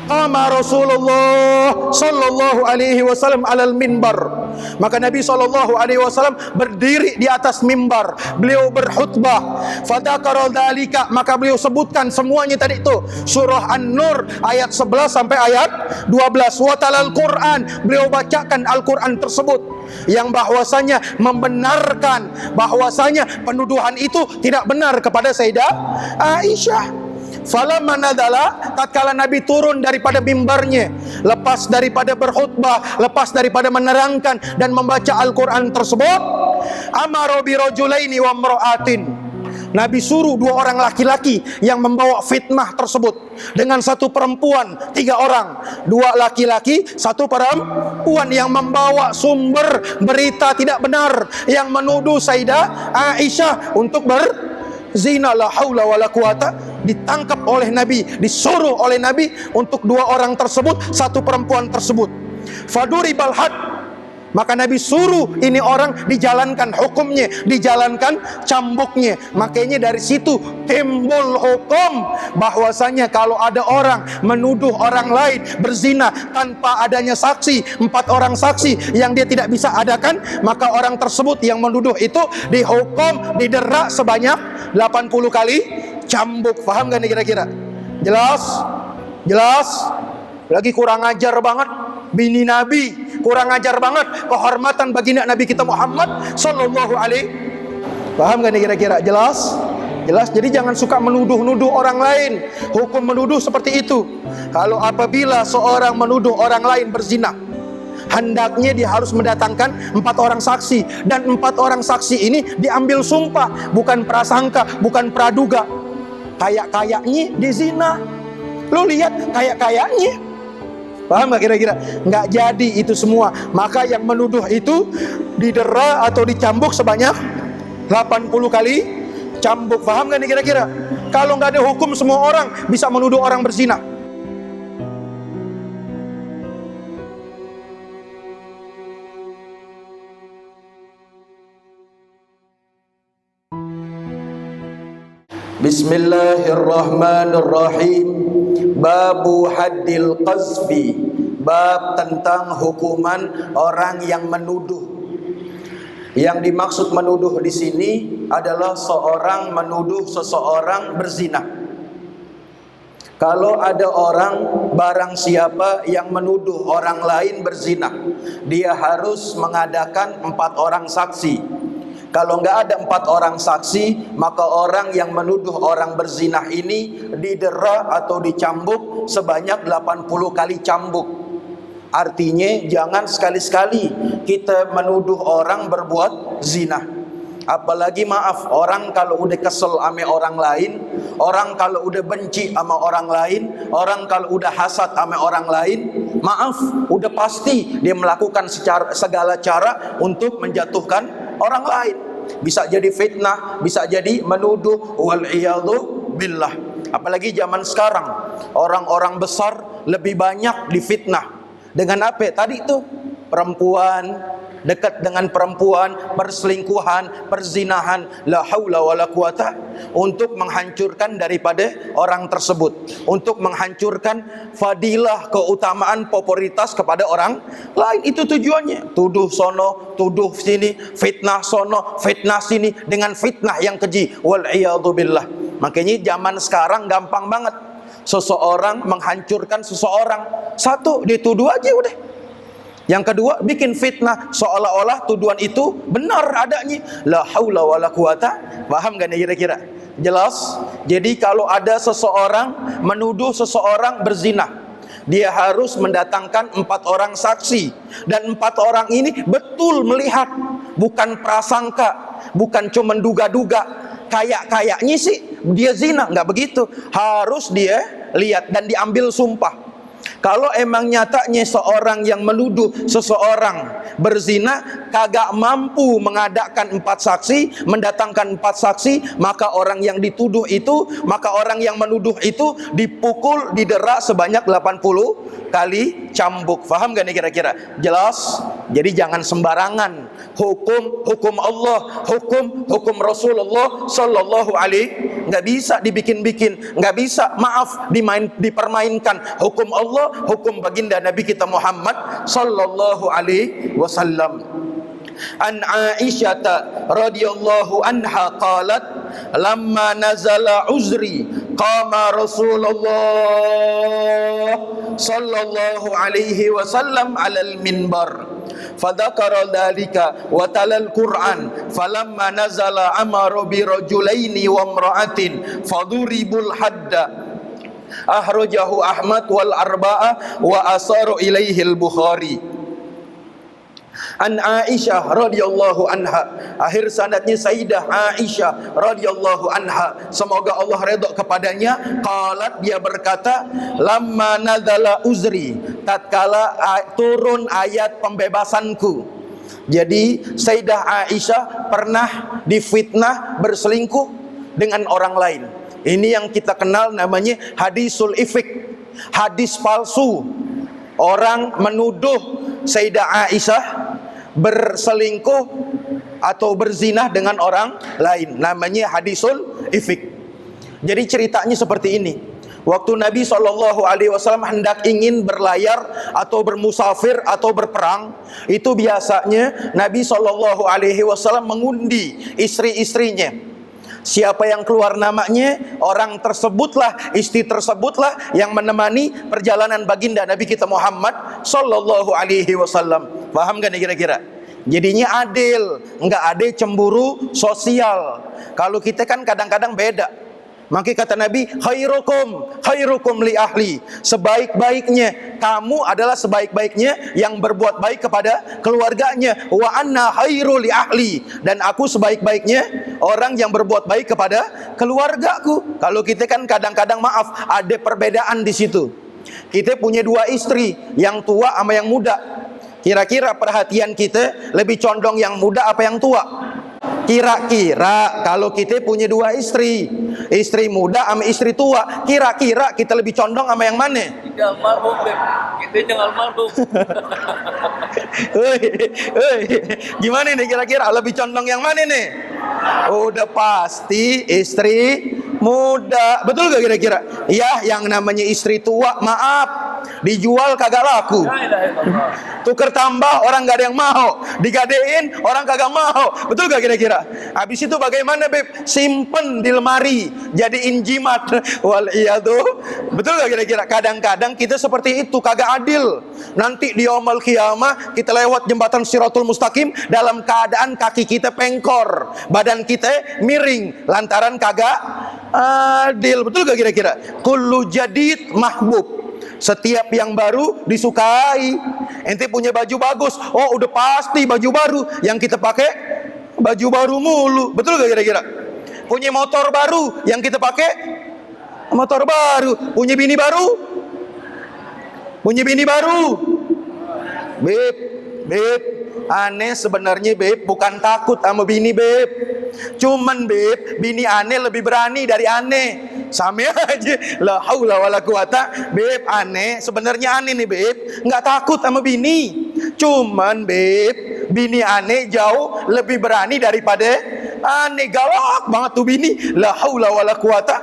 qama Rasulullah sallallahu alaihi wasallam alal minbar. Maka Nabi sallallahu alaihi wasallam berdiri di atas mimbar, beliau berkhutbah. Fadzakara dzalika, maka beliau sebutkan semuanya tadi itu. Surah An-Nur ayat 11 sampai ayat 12. Wa talal Quran, beliau bacakan Al-Quran tersebut, yang bahwasanya membenarkan bahwasanya penuduhan itu tidak benar kepada Sayyidah Aisyah. Falamma nadzala, tatkala Nabi turun daripada mimbarnya, lepas daripada berkhutbah, lepas daripada menerangkan dan membaca Al-Quran tersebut, amara bi rajulaini wa imra'atin, Nabi suruh dua orang laki-laki yang membawa fitnah tersebut dengan satu perempuan, 3 orang, 2 laki-laki, 1 perempuan yang membawa sumber berita tidak benar, yang menuduh Sayyidah Aisyah untuk berzina. La haula wala quwata. Ditangkap oleh Nabi, disuruh oleh Nabi untuk 2 orang tersebut, 1 perempuan tersebut. Faduribal had, maka Nabi suruh ini orang dijalankan hukumnya, dijalankan cambuknya. Makanya dari situ timbul hukum bahwasanya kalau ada orang menuduh orang lain berzina tanpa adanya saksi, 4 orang saksi yang dia tidak bisa adakan, maka orang tersebut yang menuduh itu dihukum, didera sebanyak 80 kali cambuk. Paham gak nih kira-kira? Jelas? Jelas? Lagi kurang ajar banget bini Nabi, kurang ajar banget kehormatan baginda Nabi kita Muhammad sallallahu alaihi. Paham gak nih kira-kira? Jelas? Jelas. Jadi jangan suka menuduh-nuduh orang lain. Hukum menuduh seperti itu. Kalau apabila seorang menuduh orang lain berzina, hendaknya dia harus mendatangkan 4 orang saksi, dan 4 orang saksi ini diambil sumpah, bukan prasangka, bukan praduga. Kayak-kayaknya di zina, lu lihat kayak-kayaknya. Paham gak kira-kira? Nggak jadi itu semua. Maka yang menuduh itu didera atau dicambuk sebanyak 80 kali cambuk. Paham gak nih kira-kira? Kalau nggak ada hukum, semua orang bisa menuduh orang berzina. Bismillahirrahmanirrahim. Babu haddil qazfi, bab tentang hukuman orang yang menuduh. Yang dimaksud menuduh di sini adalah seorang menuduh seseorang berzina. Kalau ada orang, barang siapa yang menuduh orang lain berzina, dia harus mengadakan 4 orang saksi. Kalau nggak ada 4 orang saksi, maka orang yang menuduh orang berzina ini didera atau dicambuk sebanyak 80 kali cambuk. Artinya jangan sekali-sekali kita menuduh orang berbuat zina. Apalagi maaf, orang kalau udah kesel sama orang lain, orang kalau udah benci sama orang lain, orang kalau udah hasad sama orang lain, maaf, udah pasti dia melakukan segala cara untuk menjatuhkan orang lain. Bisa jadi fitnah, bisa jadi menuduh, wal'iyadhu billah. Apalagi zaman sekarang, orang-orang besar lebih banyak difitnah. Dengan apa? Tadi itu perempuan, dekat dengan perempuan, perselingkuhan, perzinahan, la haula wala quwata, untuk menghancurkan daripada orang tersebut, untuk menghancurkan fadilah, keutamaan, popularitas kepada orang lain. Itu tujuannya. Tuduh sono, tuduh sini, fitnah sono, fitnah sini, dengan fitnah yang keji, wal iyadhu billah. Makanya zaman sekarang gampang banget seseorang menghancurkan seseorang. Satu, dituduh aja udah. Yang kedua, bikin fitnah seolah-olah tuduhan itu benar adanya. La haula wala quwata. Paham gak nih kira-kira? Jelas? Jadi kalau ada seseorang menuduh seseorang berzina, dia harus mendatangkan 4 orang saksi. Dan 4 orang ini betul melihat, bukan prasangka, bukan cuma duga-duga. Kayak-kayaknya sih dia zina, nggak begitu. Harus dia lihat dan diambil sumpah. Kalau emang nyatanya seorang yang menuduh seseorang berzina, kagak mampu mengadakan 4 saksi, mendatangkan 4 saksi, maka orang yang dituduh itu, maka orang yang menuduh itu dipukul, didera sebanyak 80 kali cambuk. Faham gak nih kira-kira? Jelas? Jadi jangan sembarangan. Hukum Allah, hukum Rasulullah sallallahu alaihi, nggak bisa dibikin-bikin, nggak bisa, maaf, dipermainkan. Hukum Allah, hukum baginda Nabi kita Muhammad sallallahu alaihi wasallam. An Aisyah radhiyallahu anha qalat, lamma nazala uzri qama Rasulullah sallallahu alaihi wasallam alal minbar fadzakara dzalika wa talal Qur'an falamma nazala amara bi rajulaini wa imra'atin faduribul hadda akhrajahu Ahmad wal arba'ah wa asaru ilaihi al-Bukhari. An Aisyah radhiyallahu anha, akhir sanadnya Sayyidah Aisyah radhiyallahu anha, semoga Allah redha kepadanya, qalat, dia berkata, lamma nadzala uzri, tatkala turun ayat pembebasanku. Jadi Sayyidah Aisyah pernah difitnah berselingkuh dengan orang lain. Ini yang kita kenal namanya hadisul ifk, hadis palsu. Orang menuduh Sayyidah Aisyah berselingkuh atau berzinah dengan orang lain, namanya hadisul ifk. Jadi ceritanya seperti ini. Waktu Nabi SAW hendak ingin berlayar atau bermusafir atau berperang, itu biasanya Nabi SAW mengundi istri-istrinya. Siapa yang keluar namanya, orang tersebutlah, istri tersebutlah yang menemani perjalanan baginda Nabi kita Muhammad sallallahu alaihi wasallam. Paham gak nih kira-kira? Jadinya adil, enggak ada cemburu sosial. Kalau kita kan kadang-kadang beda. Maka kata Nabi, khairukum li ahli, sebaik-baiknya kamu adalah sebaik-baiknya yang berbuat baik kepada keluarganya. Wa anna khairu li ahli, dan aku sebaik-baiknya orang yang berbuat baik kepada keluargaku. Kalau kita kan kadang-kadang, maaf, ada perbedaan di situ. Kita punya 2 istri, yang tua sama yang muda. Kira-kira perhatian kita lebih condong yang muda apa yang tua? Kira-kira kalau kita punya 2 istri, istri muda sama istri tua, kira-kira kita lebih condong sama yang mana? Tinggal almarhum, Beb. Kita tinggal almarhum. Gimana nih kira-kira lebih condong yang mana nih? Udah pasti istri muda. Betul gak kira-kira? Ya, yang namanya istri tua, maaf, dijual kagak laku. Tuker tambah orang gak ada yang mau, digadein orang kagak mau. Betul gak kira-kira? Habis itu bagaimana, Beb? Simpen di lemari, jadiin jimat. Wal iyadu. Betul gak kira-kira? Kadang-kadang kita seperti itu, kagak adil. Nanti di yaumul qiyamah kita lewat jembatan Shiratul Mustaqim dalam keadaan kaki kita pengkor, badan kita miring lantaran kagak adil. Betul gak kira-kira? Kullu jadid mahbub, setiap yang baru disukai. Ente punya baju bagus, oh udah pasti baju baru yang kita pakai, baju baru mulu. Betul gak kira-kira? Punya motor baru yang kita pakai, motor baru. Punya bini baru, punya bini baru. Beb, aneh sebenarnya, Beb, bukan takut sama bini, Beb. Cuman, Beb, bini aneh lebih berani dari aneh. Sama aja. La haula wala quwata. Beb, aneh, sebenarnya aneh nih, Beb, nggak takut sama bini. Cuman, Beb, bini aneh jauh lebih berani daripada aneh. Galak banget tuh bini. La haula wala quwata.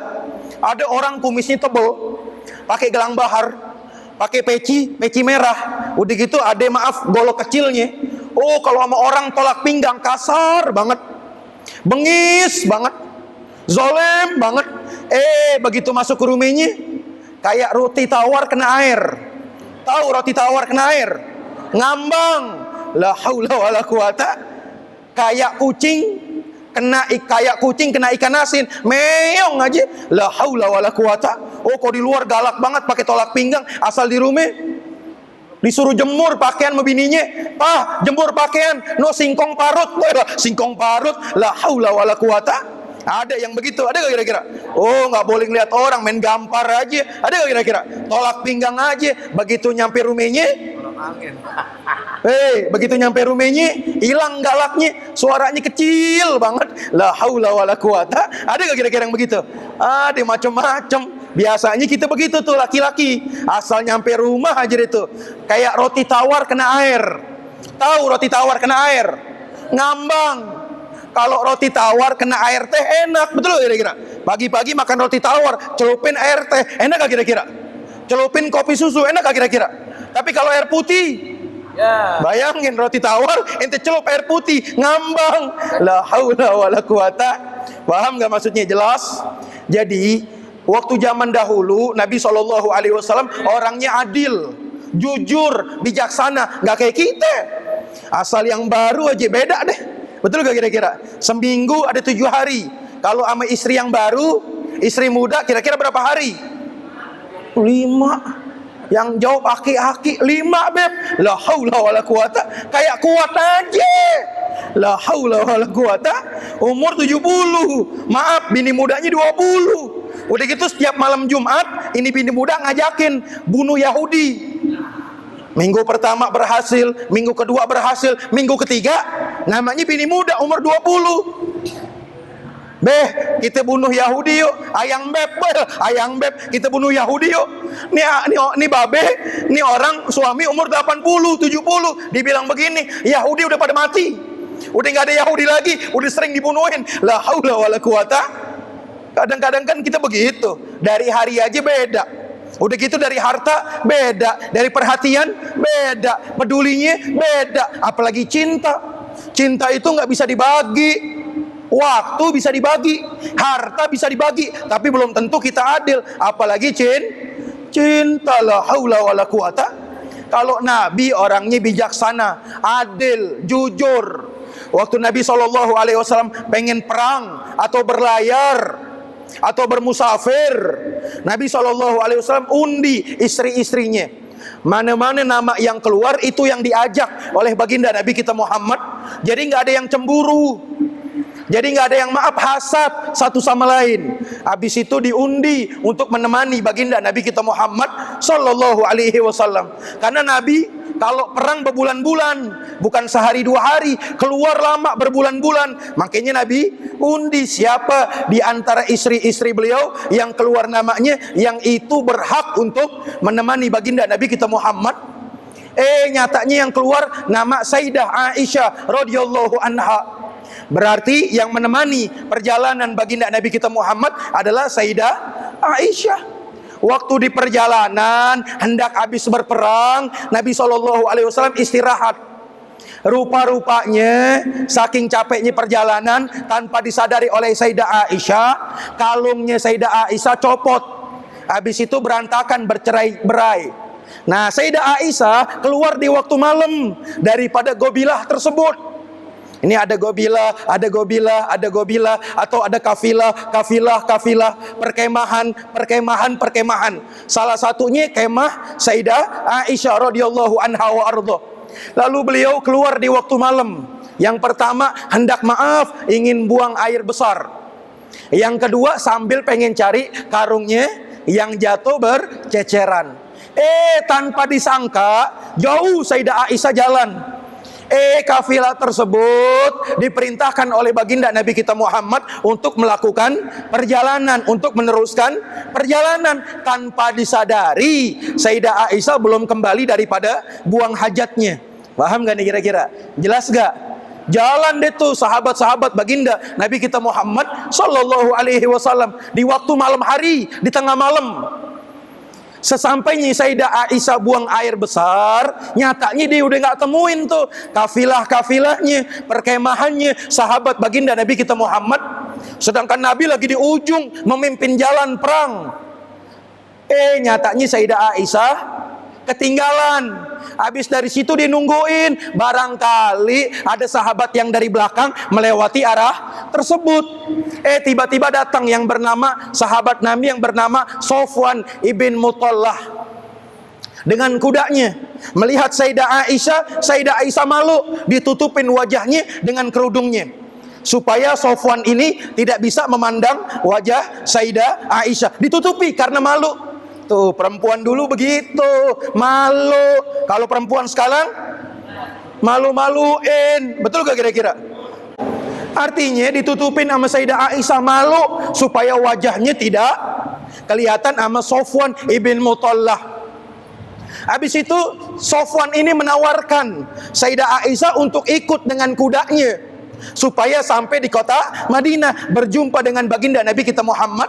Ada orang kumisnya tebel, pakai gelang bahar, pakai peci merah. Udah gitu ada, maaf, golok kecilnya. Oh, kalau sama orang tolak pinggang kasar banget, bengis banget, zolem banget. Begitu masuk ke rumahnya, kayak roti tawar kena air. Tahu roti tawar kena air? Ngambang. La haula wala quwata. Kayak kucing kena ikan asin, meong aja. La haula wala quwata. Oh, kok di luar galak banget pakai tolak pinggang, asal di rumah disuruh jemur pakaian sama bininya. Jemur pakaian, no singkong parut. Singkong parut, la haula wala quwata. Ada yang begitu, ada gak kira-kira? Oh, nggak boleh ngeliat orang, main gampar aja. Ada gak kira-kira? Tolak pinggang aja. Begitu nyampe rumahnya, Tolak angin. Begitu nyampe rumahnya, hilang galaknya, suaranya kecil banget. La haula wala quwata. Ada gak kira-kira yang begitu? Ada macam-macam. Biasanya kita begitu tuh laki-laki. Asal nyampe rumah aja itu kayak roti tawar kena air. Tahu roti tawar kena air? Ngambang. Kalau roti tawar kena air teh enak, betul gak kira-kira? Pagi-pagi makan roti tawar, celupin air teh, enak gak kira-kira? Celupin kopi susu, enak gak kira-kira? Tapi kalau air putih, ya. Bayangin roti tawar, ente celup air putih, ngambang. La haula wala quwata. Paham gak maksudnya? Jelas? Jadi, waktu zaman dahulu, Nabi SAW orangnya adil, jujur, bijaksana. Gak kayak kita. Asal yang baru aja beda deh. Betul gak kira-kira? Seminggu ada 7 hari. Kalau sama istri yang baru, istri muda kira-kira berapa hari? 5. Yang jawab aki-aki 5 beb. La haula wala quwata. Kayak kuat aja. La haula wala quwata. Umur 70. Maaf, bini mudanya 20. Udah gitu setiap malam Jumat, ini bini muda ngajakin bunuh Yahudi. Minggu pertama berhasil, minggu kedua berhasil, minggu ketiga namanya bini muda umur 20. Kita bunuh Yahudi yuk. Ayang beb, kita bunuh Yahudi yuk. Nih babe, nih orang suami umur 80, 70, dibilang begini, Yahudi udah pada mati. Udah nggak ada Yahudi lagi, udah sering dibunuhin. La haula wala quwata. Kadang-kadang kan kita begitu. Dari hari aja beda. Udah gitu dari harta beda, dari perhatian beda, pedulinya beda, apalagi cinta. Cinta itu nggak bisa dibagi. Waktu bisa dibagi, harta bisa dibagi, tapi belum tentu kita adil. Apalagi cinta. La haula wala quwata. Kalau Nabi orangnya bijaksana, adil, jujur. Waktu Nabi SAW pengen perang atau berlayar atau bermusafir, Nabi SAW undi istri-istrinya. Mana-mana nama yang keluar itu yang diajak oleh baginda Nabi kita Muhammad. Jadi nggak ada yang cemburu. Jadi nggak ada yang hasad satu sama lain. Habis itu diundi untuk menemani baginda Nabi kita Muhammad Sallallahu Alaihi Wasallam. Karena Nabi kalau perang berbulan-bulan, bukan sehari 2 hari, keluar lama berbulan-bulan. Makanya Nabi undi siapa di antara istri-istri beliau yang keluar namanya, yang itu berhak untuk menemani baginda Nabi kita Muhammad. Nyatanya yang keluar nama Sayyidah Aisyah radhiyallahu anha. Berarti yang menemani perjalanan baginda Nabi kita Muhammad adalah Sayyidah Aisyah. Waktu di perjalanan hendak habis berperang, Nabi SAW istirahat. Rupa-rupanya saking capeknya perjalanan, tanpa disadari oleh Sayyidah Aisyah, kalungnya Sayyidah Aisyah copot. Habis itu berantakan, bercerai-berai. Nah, Sayyidah Aisyah keluar di waktu malam daripada gobilah tersebut. Ini ada gobilah, atau ada kafilah, perkemahan. Salah satunya kemah Sayyidah Aisyah radhiyallahu anha wa ardha. Lalu beliau keluar di waktu malam. Yang pertama hendak maaf, ingin buang air besar. Yang kedua sambil pengen cari karungnya yang jatuh berceceran. Tanpa disangka jauh Sayyidah Aisyah jalan. Kafilah tersebut diperintahkan oleh baginda Nabi kita Muhammad untuk melakukan perjalanan, untuk meneruskan perjalanan. Tanpa disadari Sayyidah Aisyah belum kembali daripada buang hajatnya. Paham gak nih kira-kira? Jelas gak? Jalan deh tuh sahabat-sahabat baginda Nabi kita Muhammad Sallallahu Alaihi Wasallam di waktu malam hari, di tengah malam. Sesampainya Sayyidah Aisyah buang air besar, nyatanya dia udah gak temuin tuh kafilah-kafilahnya, perkemahannya, sahabat baginda Nabi kita Muhammad. Sedangkan Nabi lagi di ujung memimpin jalan perang. Nyatanya Sayyidah Aisyah ketinggalan. Habis dari situ dia nungguin, barangkali ada sahabat yang dari belakang melewati arah tersebut. Tiba-tiba datang yang bernama sahabat Nabi yang bernama Sofwan ibn Muttallah dengan kudanya. Melihat Sayyidah Aisyah malu, ditutupin wajahnya dengan kerudungnya supaya Sofwan ini tidak bisa memandang wajah Sayyidah Aisyah. Ditutupi karena malu. Tuh, perempuan dulu begitu, malu. Kalau perempuan sekarang Malu-maluin. Betul gak kira-kira? Artinya ditutupin sama Sayyidah Aisyah, malu supaya wajahnya tidak kelihatan sama Sofwan ibn Muthallah. Habis itu Sofwan ini menawarkan Sayyidah Aisyah untuk ikut dengan kudanya supaya sampai di kota Madinah berjumpa dengan baginda Nabi kita Muhammad.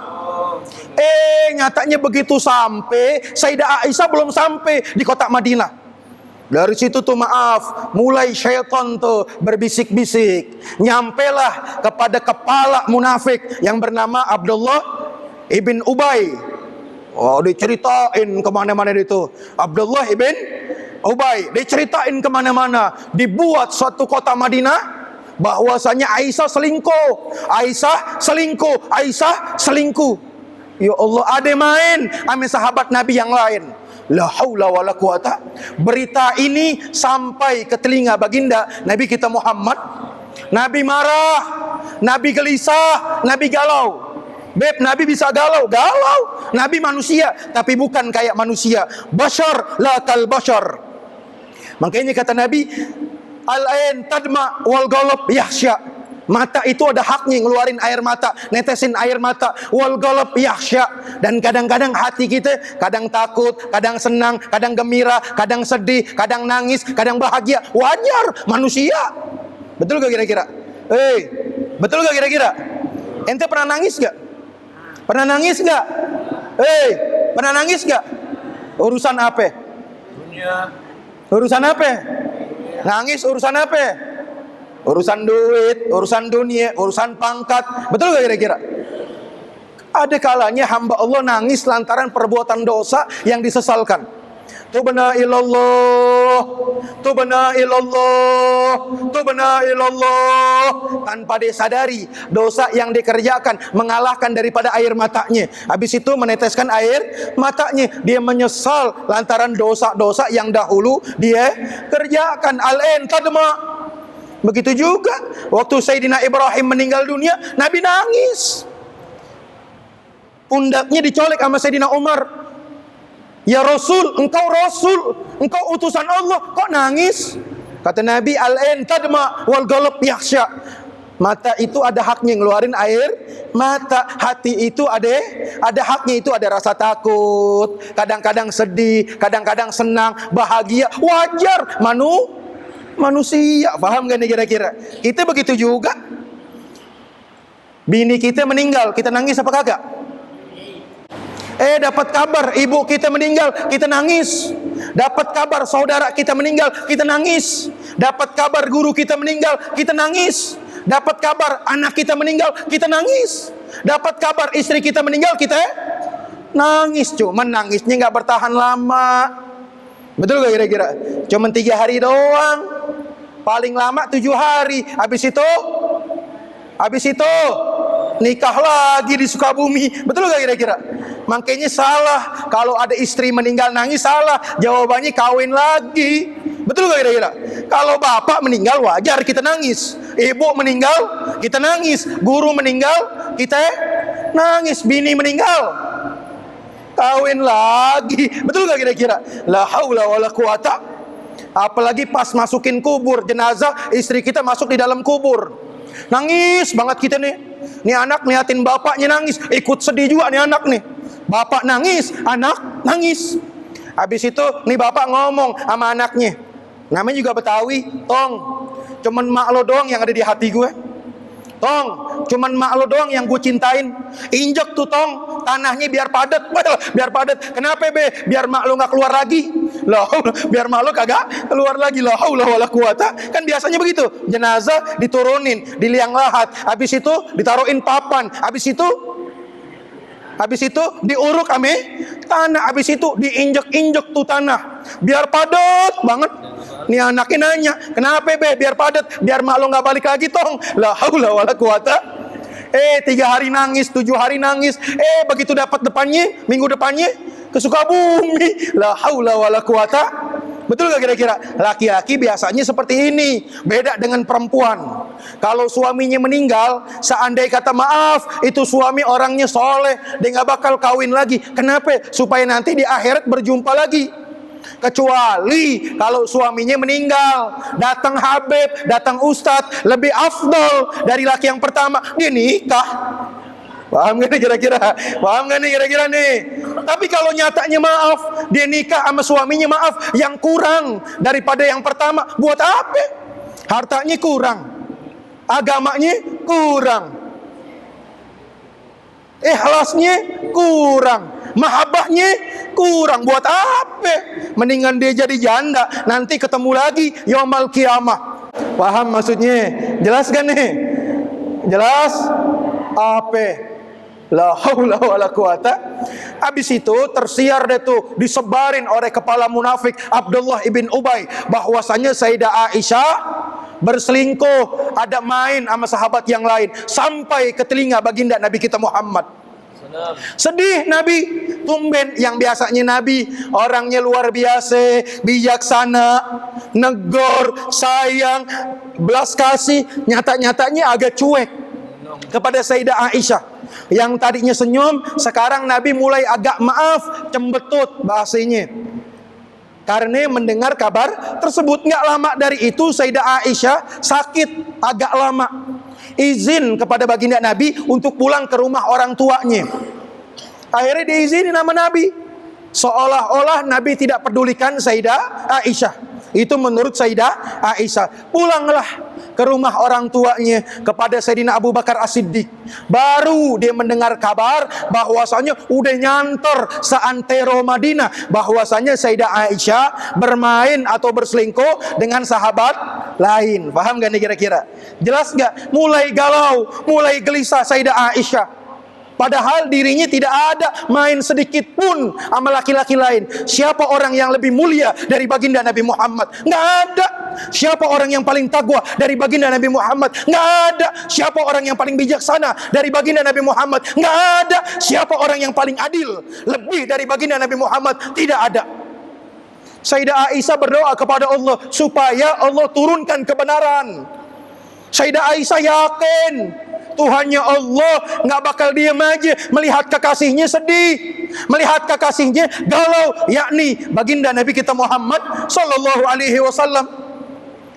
Nyatanya begitu sampai, Sayyidah Aisyah belum sampai di kota Madinah. Dari situ tuh maaf, mulai syaitan tuh berbisik-bisik. Nyampelah kepada kepala munafik yang bernama Abdullah ibn Ubay. Oh, diceritain kemana-mana itu. Abdullah ibn Ubay diceritain kemana-mana. Dibuat suatu kota Madinah bahwasanya Aisyah selingkuh, Aisyah selingkuh, Aisyah selingkuh. Ya Allah, ada main sama sahabat Nabi yang lain. La haula wala quwata. Berita ini sampai ke telinga baginda Nabi kita Muhammad. Nabi marah, Nabi gelisah, Nabi galau. Beb, Nabi bisa galau. Nabi manusia, tapi bukan kayak manusia. Bashar la kal bashar. Makanya kata Nabi, al-ain tadma wal ghalab yahsya. Mata itu ada haknya ngeluarin air mata, netesin air mata. Wal ghalab yahsya. Dan kadang-kadang hati kita kadang takut, kadang senang, kadang gembira, kadang sedih, kadang nangis, kadang bahagia. Wajar, manusia. Betul gak kira-kira? Betul gak kira-kira? Ente pernah nangis gak? Pernah nangis gak? Pernah nangis gak? Urusan apa? Dunia. Urusan apa? Nangis urusan apa? Urusan duit, urusan dunia, urusan pangkat. Betul gak kira-kira? Ada kalanya hamba Allah nangis lantaran perbuatan dosa yang disesalkan. Tubna ilallah, tubna ilallah, tubna ilallah. Tanpa disadari dosa yang dikerjakan mengalahkan daripada air matanya. Habis itu meneteskan air matanya. Dia menyesal lantaran dosa-dosa yang dahulu dia kerjakan. Al-ain tadma. Begitu juga waktu Sayyidina Ibrahim meninggal dunia, Nabi nangis. Pundaknya dicolek sama Sayyidina Umar. Ya Rasul, engkau utusan Allah, kok nangis? Kata Nabi, al-ain tadma wal ghalab yahsya. Mata itu ada haknya ngeluarin air mata. Hati itu ada haknya, itu ada rasa takut, kadang-kadang sedih, kadang-kadang senang, bahagia. Wajar, manusia. Paham gak nih kira-kira? Kita begitu juga. Bini kita meninggal, kita nangis apa kagak? Dapat kabar ibu kita meninggal, kita nangis. Dapat kabar saudara kita meninggal, kita nangis. Dapat kabar guru kita meninggal, kita nangis. Dapat kabar anak kita meninggal, kita nangis. Dapat kabar istri kita meninggal, kita nangis. Cuman nangisnya gak bertahan lama. Betul gak kira-kira? Cuman 3 hari doang, paling lama 7 hari. Habis itu nikah lagi di Sukabumi. Betul gak kira-kira? Makanya salah kalau ada istri meninggal nangis, salah. Jawabannya kawin lagi. Betul gak kira-kira? Kalau bapak meninggal wajar kita nangis. Ibu meninggal kita nangis. Guru meninggal kita nangis. Bini meninggal kawin lagi. Betul gak kira-kira? La haula wala quwata. Apalagi pas masukin kubur jenazah, istri kita masuk di dalam kubur. Nangis banget kita nih. Nih anak liatin bapaknya nangis, ikut sedih juga nih anak nih. Bapak nangis, anak nangis. Habis itu nih bapak ngomong sama anaknya. Namanya juga Betawi, Tong, cuman mak lo doang yang ada di hati gue. Tong, cuman mak lo doang yang gue cintain. Injek tuh Tong, tanahnya biar padat. Biar padat. Kenapa be? Biar mak lo gak keluar lagi. Loh, biar mak lo kagak keluar lagi. La haula wala quwata. Kan biasanya begitu. Jenazah diturunin di liang lahat. Habis itu ditaruhin papan. Habis itu diuruk ame tanah. Habis itu diinjek-injek tuh tanah biar padat banget. Nih anaknya nanya, kenapa be? Biar padat, biar mak lo gak balik lagi Tong. La haula wala quwata. 3 hari nangis, 7 hari nangis. Begitu dapat depannya, minggu depannya ke Sukabumi. La haula wala quwata. Betul gak kira-kira? Laki-laki biasanya seperti ini. Beda dengan perempuan. Kalau suaminya meninggal, seandai kata maaf, itu suami orangnya soleh, dia gak bakal kawin lagi. Kenapa? Supaya nanti di akhirat berjumpa lagi. Kecuali kalau suaminya meninggal, datang habib, datang ustadz, lebih afdol dari laki yang pertama, dia nikah. Paham gak nih kira-kira? Paham gak nih kira-kira nih? Tapi kalau nyatanya maaf, dia nikah sama suaminya maaf, yang kurang daripada yang pertama, buat apa? Hartanya kurang, agamanya kurang, ikhlasnya kurang, mahabbahnya kurang, buat apa? Mendingan dia jadi janda, nanti ketemu lagi yaumal qiyamah. Paham maksudnya? Jelas kan nih? Jelas? Apa? La haula wala quwata. Habis itu tersiar deh tuh, disebarin oleh kepala munafik Abdullah ibn Ubay bahwasanya Sayyidah Aisyah berselingkuh, ada main sama sahabat yang lain, sampai ke telinga baginda Nabi kita Muhammad. Sedih Nabi, tumben yang biasanya Nabi orangnya luar biasa, bijaksana, negor, sayang, belas kasih, nyata-nyatanya agak cuek kepada Sayyidah Aisyah. Yang tadinya senyum, sekarang Nabi mulai agak maaf, cembetut bahasanya. Karena mendengar kabar tersebut. Nggak lama dari itu Sayyidah Aisyah sakit agak lama, izin kepada baginda Nabi untuk pulang ke rumah orang tuanya. Akhirnya diizinin nama Nabi, seolah-olah Nabi tidak pedulikan Sayyidah Aisyah. Itu menurut Sayyidah Aisyah. Pulanglah ke rumah orang tuanya kepada Sayyidina Abu Bakar As-Siddiq. Baru dia mendengar kabar bahwasanya udah nyantor seantero Madinah bahwasanya Sayyidah Aisyah bermain atau berselingkuh dengan sahabat lain. Paham gak nih kira-kira? Jelas gak? Mulai galau, mulai gelisah Sayyidah Aisyah. Padahal dirinya tidak ada main sedikit pun sama laki-laki lain. Siapa orang yang lebih mulia dari baginda Nabi Muhammad? Nggak ada. Siapa orang yang paling takwa dari baginda Nabi Muhammad? Nggak ada. Siapa orang yang paling bijaksana dari baginda Nabi Muhammad? Nggak ada. Siapa orang yang paling adil lebih dari baginda Nabi Muhammad? Tidak ada. Sayyidah Aisyah berdoa kepada Allah supaya Allah turunkan kebenaran. Sayyidah Aisyah yakin Tuhannya Allah nggak bakal diam aja melihat kekasihnya sedih, melihat kekasihnya galau, yakni baginda Nabi kita Muhammad sallallahu alaihi wasallam.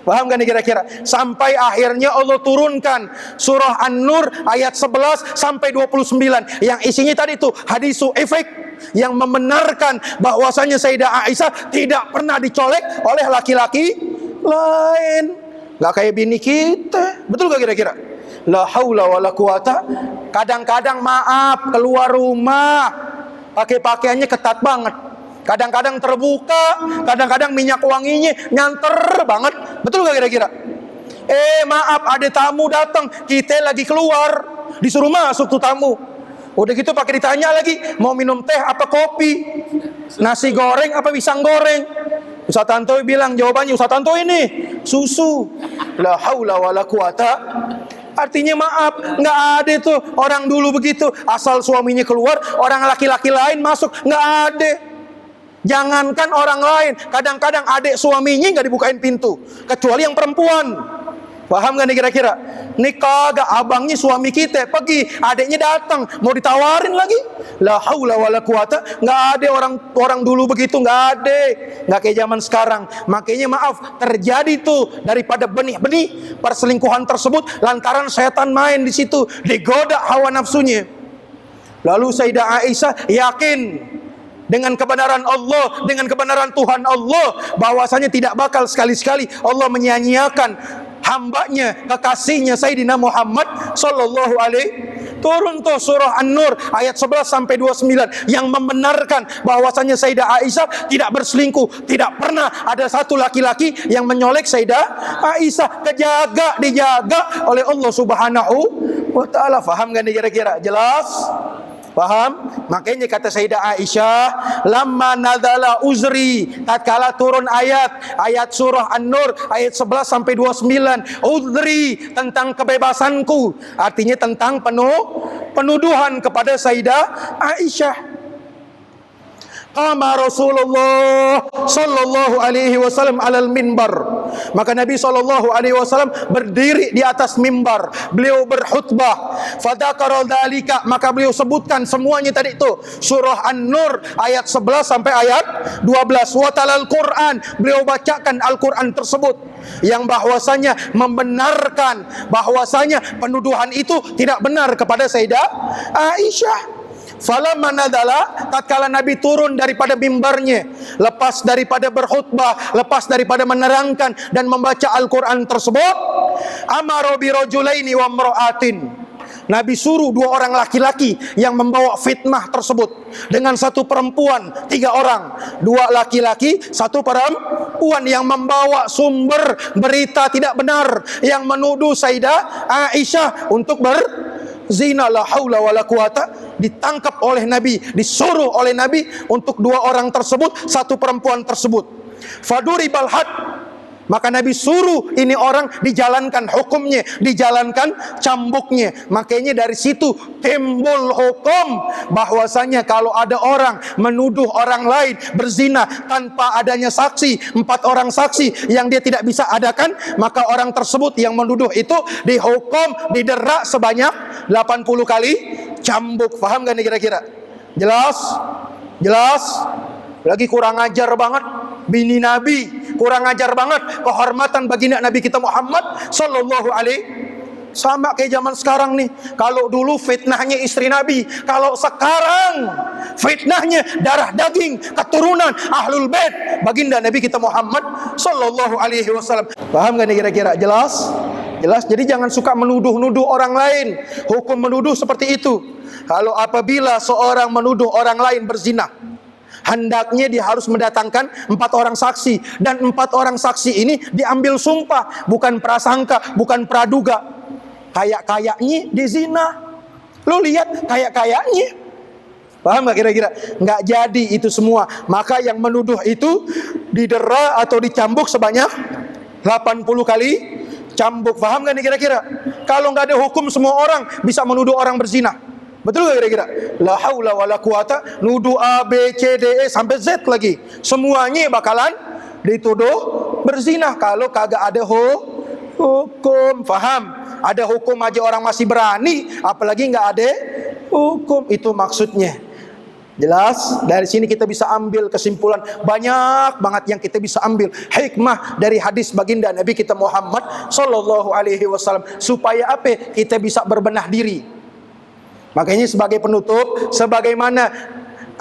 Paham gak nih kira-kira? Sampai akhirnya Allah turunkan surah An-Nur ayat 11 sampai 29 yang isinya tadi tuh hadisu efek yang membenarkan bahwasanya Sayyidah Aisyah tidak pernah dicolek oleh laki-laki lain. Gak kayak bini kita. Betul gak kira-kira? La haula wala quwata. Kadang-kadang maaf keluar rumah pakai pakaiannya ketat banget. Kadang-kadang terbuka, kadang-kadang minyak wanginya nyanter banget. Betul gak kira-kira? Maaf ada tamu datang, kita lagi keluar, disuruh masuk tuh tamu. Udah gitu pakai ditanya lagi, mau minum teh apa kopi, nasi goreng apa pisang goreng. Ustaz Tantoy bilang jawabannya, Ustaz Tantoy ini susu. La haula wala quwata. Artinya maaf, nggak ada tuh orang dulu begitu, asal suaminya keluar, orang laki-laki lain masuk, nggak ada. Jangankan orang lain, kadang-kadang adik suaminya nggak dibukain pintu, kecuali yang perempuan. Paham gak nih kira-kira? Nih kagak, abangnya suami kita pergi, adiknya datang mau ditawarin lagi. La haula wala quwata. Nggak ada orang dulu begitu, nggak ada. Nggak kayak zaman sekarang. Makanya maaf, terjadi tuh daripada benih-benih perselingkuhan tersebut lantaran setan main di situ, digoda hawa nafsunya. Lalu Sayyidah Aisyah yakin dengan kebenaran Allah, dengan kebenaran Tuhan Allah, bahwasanya tidak bakal sekali-sekali Allah menyia-nyiakan hambanya, kekasihnya Sayyidina Muhammad sallallahu alaihi. Turun tuh surah An-Nur ayat 11 sampai 29 yang membenarkan bahwasanya Sayyidah Aisyah tidak berselingkuh, tidak pernah ada satu laki-laki yang menyolek Sayyidah Aisyah. Dijaga oleh Allah Subhanahu wa taala. Paham gak nih kira-kira? Jelas? Paham? Makanya kata Sayyidah Aisyah, lamma nadzala uzri, tatkala turun ayat surah An-Nur ayat 11 sampai 29, uzri tentang kebebasanku, artinya tentang penuduhan kepada Sayyidah Aisyah. qama Rasulullah sallallahu alaihi wasallam alal minbar. Maka Nabi sallallahu alaihi wasallam berdiri di atas mimbar. Beliau berkhutbah. Fadzakara dzalika, maka beliau sebutkan semuanya tadi itu. Surah An-Nur ayat 11 sampai ayat 12. Wa talal Quran, beliau bacakan Al-Quran tersebut yang bahwasanya membenarkan bahwasanya penuduhan itu tidak benar kepada Sayyidah Aisyah. Falamma nadala, tatkala Nabi turun daripada mimbarnya, lepas daripada berkhutbah, lepas daripada menerangkan dan membaca Al-Quran tersebut, amara bi rajulaini wa imra'atin, Nabi suruh 2 orang laki-laki yang membawa fitnah tersebut dengan 1 perempuan, 3 orang, 2 laki-laki, 1 perempuan yang membawa sumber berita tidak benar yang menuduh Sayyidah Aisyah untuk berzina. La haula wala quwata. Ditangkap oleh Nabi, disuruh oleh Nabi untuk 2 orang tersebut, 1 perempuan tersebut. Faduribal had, maka Nabi suruh ini orang dijalankan hukumnya, dijalankan cambuknya. Makanya dari situ timbul hukum bahwasanya kalau ada orang menuduh orang lain berzina tanpa adanya saksi, 4 orang saksi yang dia tidak bisa adakan, maka orang tersebut yang menuduh itu dihukum, didera sebanyak 80 kali cambuk. Faham gak nih kira-kira? Jelas? Jelas? Lagi kurang ajar banget bini Nabi, kurang ajar banget kehormatan baginda Nabi kita Muhammad sallallahu alaihi. Sama kayak zaman sekarang nih. Kalau dulu fitnahnya istri Nabi, kalau sekarang fitnahnya darah daging keturunan ahlul bait baginda Nabi kita Muhammad sallallahu alaihi wasallam. Paham gak nih kira-kira? Jelas? Jelas. Jadi jangan suka menuduh-nuduh orang lain. Hukum menuduh seperti itu. Kalau apabila seorang menuduh orang lain berzina, hendaknya dia harus mendatangkan 4 orang saksi. Dan 4 orang saksi ini diambil sumpah, bukan prasangka, bukan praduga. Kayak-kayaknya di zina. Lu lihat kayak-kayaknya. Paham gak kira-kira? Nggak jadi itu semua. Maka yang menuduh itu didera atau dicambuk sebanyak 80 kali cambuk. Paham gak nih kira-kira? Kalau nggak ada hukum, semua orang bisa menuduh orang berzina. Betul gak kira-kira? La haula wala quwata, nuduh A, B, C, D, E sampai Z lagi. Semuanya bakalan dituduh berzina kalau kagak ada hukum. Faham? Ada hukum aja orang masih berani, apalagi nggak ada hukum. Itu maksudnya. Jelas? Dari sini kita bisa ambil kesimpulan banyak banget yang kita bisa ambil hikmah dari hadis baginda Nabi kita Muhammad sallallahu alaihi wasallam, supaya apa? Kita bisa berbenah diri. Makanya sebagai penutup, sebagaimana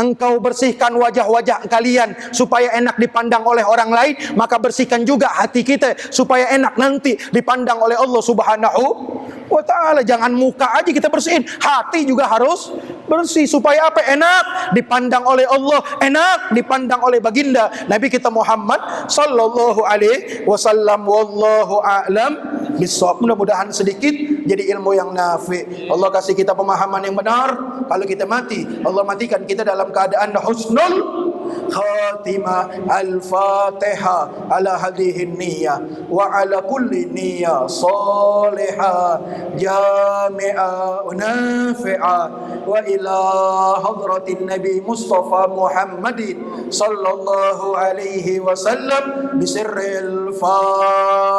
engkau bersihkan wajah-wajah kalian supaya enak dipandang oleh orang lain, maka bersihkan juga hati kita supaya enak nanti dipandang oleh Allah Subhanahu wa ta'ala. Jangan muka aja kita bersihin, hati juga harus bersih supaya apa? Enak dipandang oleh Allah, enak dipandang oleh baginda Nabi kita Muhammad sallallahu alaihi wasallam. Wallahu a'lam bissawab. Mudah-mudahan sedikit jadi ilmu yang nafi. Allah kasih kita pemahaman yang benar. Kalau kita mati, Allah matikan kita dalam keadaan husnul khatimah. Al-Fatihah ala hadhihi niyyah wa ala kulli niyyah salihah jami'ah wa nafi'ah wa ila hadratin Nabi Mustafa Muhammadin sallallahu alaihi wasallam bisirril Fatihah.